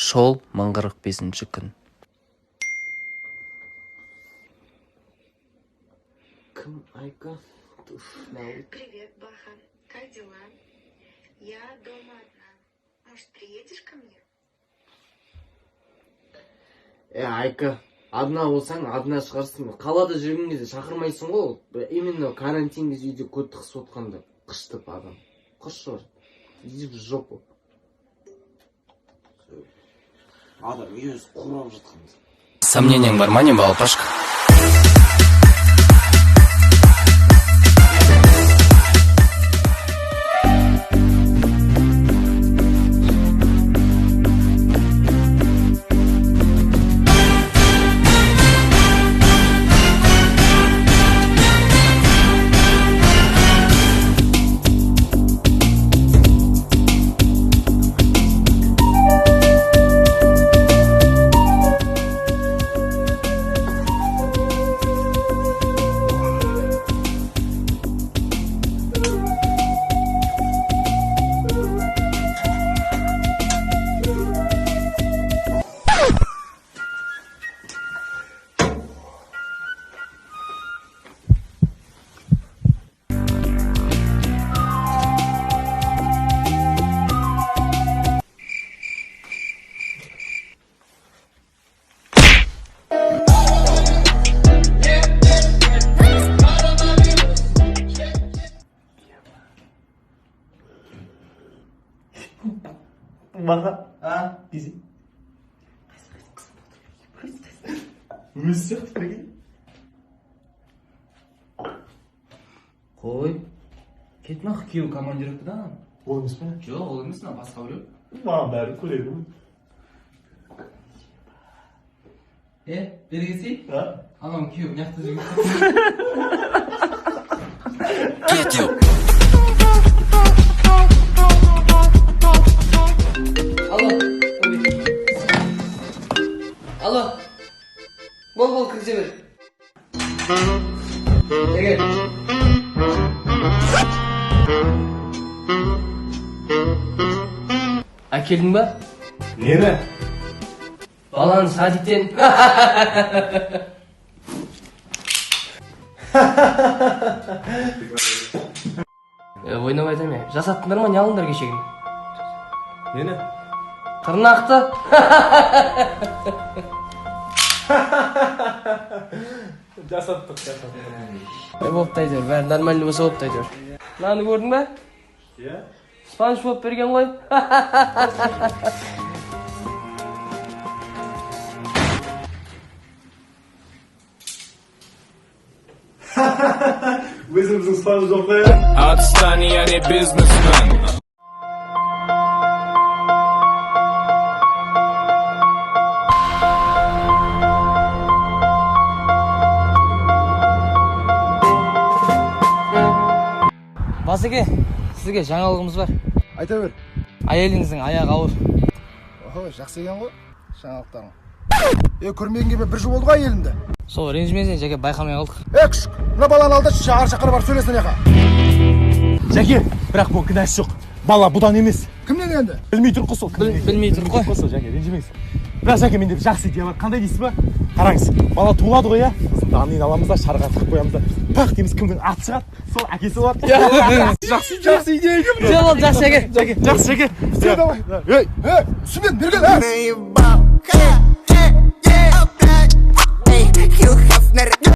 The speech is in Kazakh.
Шол 1045 күн. Кім Айка? Привет, Баха. Как дела? Я дома одна. Может, приедешь ко мне? Айка, одна болсаң, одна шығарсың. Қалада жүрген кезде шақырмайсың ғой. Именно карантин кезде үйде көт қысып отқанда қыштып адам. Қыш бар. Иди в жопу. Адам үйіз құрап жатқан. Сомнениең бар ма, не балпашка? Баха, bizi. Өз сияқты бірге. Қой, кетме ақ күйеу командировкадан. Ол емес пе? Жоқ, ол емес, басқа біреу. Маған бәрі көреді. Бері келсей? Анау күйеу мықты жүрген. Кетеу. Алло. Бол, кірсе бер. Егер. Әкелдің ба? Нені? Баланы садиктен. Ойнап айтам я. Жасаттыңдар ма, не алыңдар кешегін? Нені? Тырнақты. Жасаттық. Болып та айтыр, бәрі нормальный болса болып та айтыр. Мынаны көрдің ба? Иә? Спанч болып берген ғой. Өзіміздің спанж жоқ қой. Отстань, я не бизнесмен. Басеке, сізге жаңалығымыз бар. Айта бер. Әйеліңіздің аяғы ауыр. Жақсы екен ғой жаңалықтарың. Көрмегенге бір жыл болды ғой әйелімді. Сол ренжімесең, Жәке, байқамай қалдық. Күшік, мына баланы алда шақыр бар сөйлесін яқа. Жәке, бірақ бұл кінәсі жоқ. Бала бұдан емес. Кімнен енді? Білмей тұр қосыл. Білмей тұр қой. Қосыл, Жәке, ренжімейсің. Бірақ Жәке, менде бір жақсы идея бар. Қандай дейсіз ба? Қараңыз, бала туылады ғой, иә? Сосын аннен аламыз да, шарға тығып қоямыз да. Пақ дейміз, кімнің аты шығады, сол әкесі болады. Жақсы идея екен. Жоқ, жақсы Жәке. Жақсы Жәке. Давай. Сүмен, бергел,